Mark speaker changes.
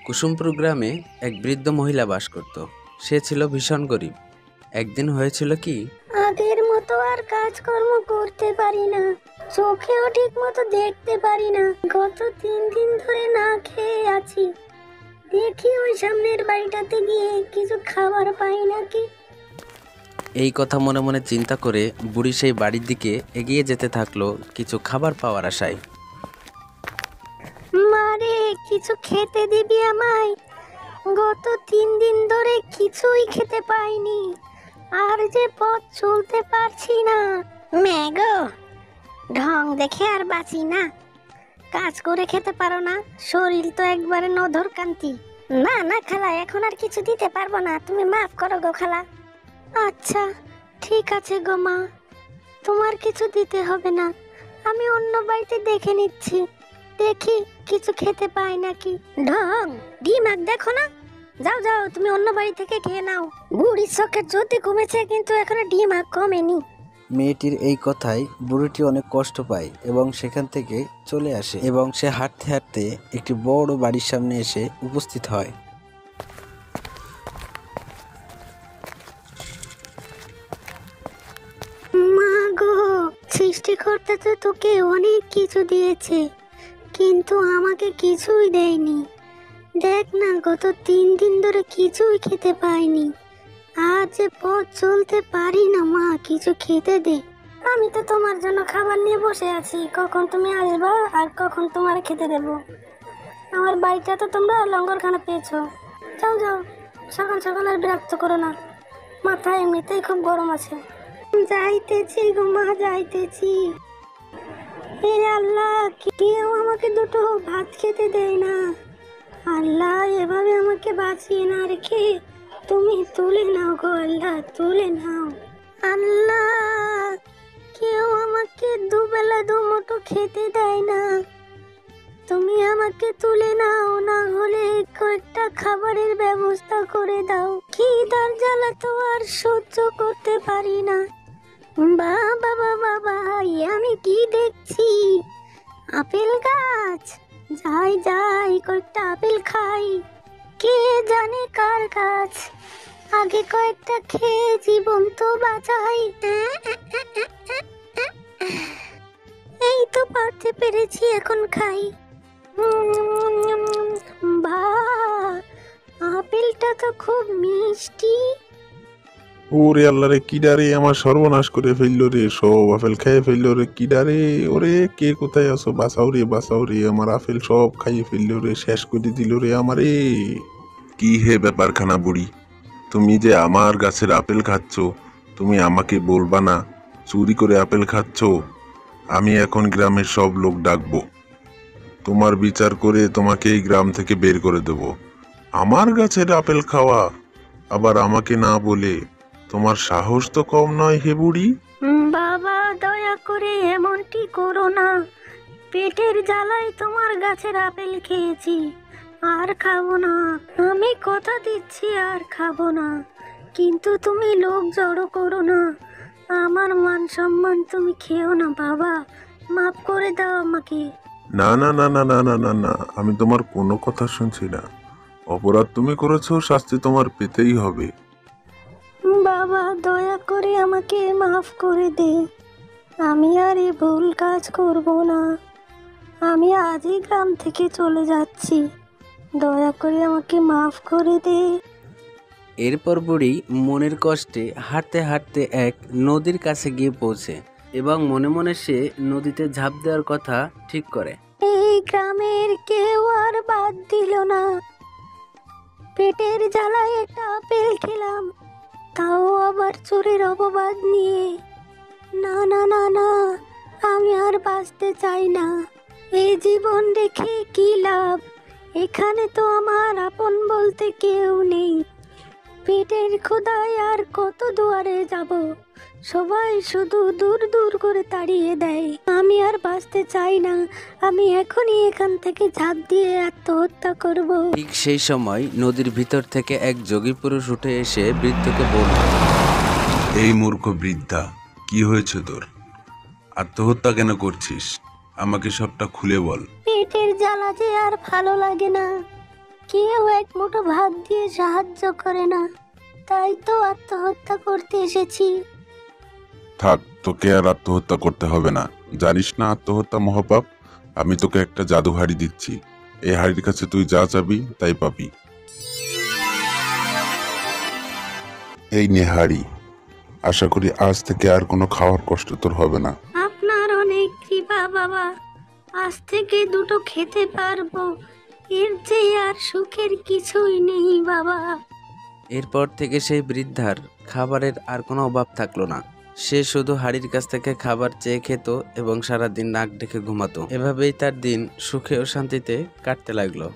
Speaker 1: কুসুমপুর গ্রামে এক বৃদ্ধ মহিলা বাস করত। সে ছিল ভীষণ গরিব। একদিন হয়েছিল কি,
Speaker 2: আগের মতো আর কাজকর্ম করতে পারি না, চোখেও ঠিক মতো দেখতে পারি না। গত 3 দিন ধরে না খেয়ে আছি। দেখি ওই সামনের বাড়িটাতে গিয়ে কিছু খাবার পাই নাকি।
Speaker 1: এই কথা মনে মনে চিন্তা করে বুড়ি সেই বাড়ির দিকে এগিয়ে যেতে থাকলো কিছু খাবার পাওয়ার আশায়।
Speaker 2: মারে, কিছু খেতে দিবি আমায়? গত 3 দিন ধরে কিছুই খেতে পাইনি, আর যে পথ চলতে পারছি না। ম্যাগো, ঢং দেখে আর বাঁচি না। কাজ করে খেতে পারো না, শরীর তো একবারে নধর কান্তি। না না খালা, এখন আর কিছু দিতে পারবো না, তুমি মাফ করো গো খালা। আচ্ছা ঠিক আছে গো মা, তোমার কিছু দিতে হবে না, আমি অন্য বাড়িতে দেখে নিচ্ছি, দেখি কিছু খেতে পাই নাকি। ঢং ডিমাগ দেখো না, যাও যাও, তুমি অন্য বাড়ি থেকে খেয়ে নাও। বুড়ির চোখের জ্যোতি কমেছে, কিন্তু এখনো ডিমাগ কমেনি।
Speaker 1: মেয়েটির এই কথায় বুড়িটি অনেক কষ্ট পায় এবং সেখান থেকে চলে আসে এবং সে হাঁটতে হাঁটতে একটি বড় বাড়ির সামনে এসে উপস্থিত হয়।
Speaker 2: মা গো, সৃষ্টিকর্তা তো তোকে অনেক কিছু দিয়েছে, কিন্তু আমাকে কিছুই দেয়নি। দেখ না, গত 3 দিন ধরে কিছুই খেতে পাইনি, আজ যে পথ চলতে পারি না। মা, কিছু খেতে দে। আমি তো তোমার জন্য খাবার নিয়ে বসে আছি, কখন তুমি আসবা আর কখন তোমার খেতে দেব। আমার বাড়িটা তো তোমরা লঙ্গরখানা পেয়েছো। যাও যাও, সকাল সকাল আর বিরক্ত করো না, মাথা এমনিতেই খুব গরম আছে। যাইতেছি গো মা, যাইতেছি। হে আল্লাহ, কেউ আমাকে দুটো ভাত খেতে দেয় না। আল্লাহ, এভাবে আমাকে বাঁচিয়ে না রেখে তুমি তুলে নাও গো আল্লাহ, তুলে নাও। আল্লাহ, কেউ আমাকে দুবেলা দুমুঠো খেতে দেয় না, তুমি আমাকে তুলে নাও, না হলে কয়েকটা খাবারের ব্যবস্থা করে দাও। খিদার জ্বালা তো আর সহ্য করতে পারি না। বাবা বাবা ভাই, আমি কি দেখছি? আপেল গাছ। যাই যাই, কয়েকটা আপেল খাই। কে জানে কার গাছ, আগে কয়েকটা খেয়ে জীবন তো বাঁচাই। এই তো পারতে পেরেছি, এখন খাই। বাহ, আপেলটা তো খুব মিষ্টি।
Speaker 3: ওরে আল্লাহ রে, কিডারে আমার সর্বনাশ করে ফেললো রে, সব আপেল খেয়ে ফেললো রে, কিডারে। ওরে, কে কোথায় আছো? বাঁচাও রে, বাঁচাও রে, আমার আপেল সব খাইয়ে ফেললো রে, শেষ করে দিল রে আমারে। কি হে ব্যাপারখানা বুড়ি, তুমি যে আমার গাছের আপেল খাচ্ছ, তুমি আমাকে বলবা না চুরি করে আপেল খাচ্ছ? আমি এখন গ্রামের সব লোক ডাকবো, তোমার বিচার করে তোমাকে এই গ্রাম থেকে বের করে দেব। আমার গাছের আপেল খাওয়া, আবার আমাকে না বলে, তোমার সাহস তো কম নয় হে বুড়ি।
Speaker 2: বাবা, দয়া করে এমনটি করো না, পেটের জ্বালায় তোমার গাছের আপেল খেয়েছি, আর খাবো না। আমি কথা দিচ্ছি আর খাবো না, কিন্তু তুমি লোক জড়ো করো না, আমার মান সম্মান তুমি খেও না বাবা, মাফ করে দাও আমাকে।
Speaker 3: না না না না না না না না, আমি তোমার কোনো কথা শুনছি না। অপরাধ তুমি করেছো, শাস্তি তোমার পেতেই হবে।
Speaker 2: বাবা, দয়া করে আমাকে মাফ করে দে, আমি আর এই ভুল কাজ করব না। আমি আজই গ্রাম থেকে চলে যাচ্ছি, দয়া করে আমাকে মাফ করে দে।
Speaker 1: এরপর বুড়ি মনের কষ্টে হাঁটতে হাঁটতে এক নদীর কাছে গিয়ে পৌঁছে এবং মনে মনে সে নদীতে ঝাঁপ দেওয়ার কথা ঠিক করে।
Speaker 2: এই গ্রামের কেউ আর বাদ দিল না, পেটের জ্বালায় একটা আপেল খেলাম, তাও আবার চোরের অপবাদ নিয়ে। না না না না, আমি আর বাঁচতে চাই না। এই জীবন রেখে কি লাভ, এখানে তো আমার আপন বলতে কেউ নেই। পেটের ক্ষুধায় আর কত দুয়ারে যাব, সবাই শুধু দূর দূর করে তাড়িয়ে দেয়। আমি আর বাঁচতে চাই না, আমি এখনই এখান থেকে ঝাঁপ দিয়ে আত্মহত্যা করব।
Speaker 1: ঠিক সেই সময় নদীর ভিতর থেকে এক যোগী পুরুষ উঠে এসে বৃদ্ধকে বলল,
Speaker 4: এই মূর্খ বৃদ্ধা, কি হয়েছে তোর? আত্মহত্যা কেন করছিস? আমাকে সবটা খুলে বল।
Speaker 2: পেটের জ্বালা যে আর ভালো লাগে না, কেউ এক মুঠো ভাত দিয়ে সাহায্য করে না, তাই তো আত্মহত্যা করতে এসেছি।
Speaker 3: থাক, তোকে আর আত্মহত্যা করতে হবে না। জানিস না আত্মহত্যা মহাপাপ? আমি তোকে একটা জাদু হাড়ি দিচ্ছি। এই হাড়ির কাছে তুই যা চাবি তাই পাবি। এই নে হাড়ি। আশা করি আজ থেকে আর কোনো খাওয়ার কষ্ট তোর হবে না।
Speaker 2: আপনার অনেক কৃপা বাবা, আজ থেকে দুটো খেতে পারবো, এর চেয়ে আর সুখের কিছুই নেই বাবা।
Speaker 1: এরপর থেকে সেই বৃদ্ধার খাবারের আর কোনো অভাব থাকলো না। সে শুধু হাড়ির কাছ থেকে খাবার চেয়ে খেত এবং সারাদিন নাক ডেকে ঘুমাতো। এভাবেই তার দিন সুখে ও শান্তিতে কাটতে লাগলো।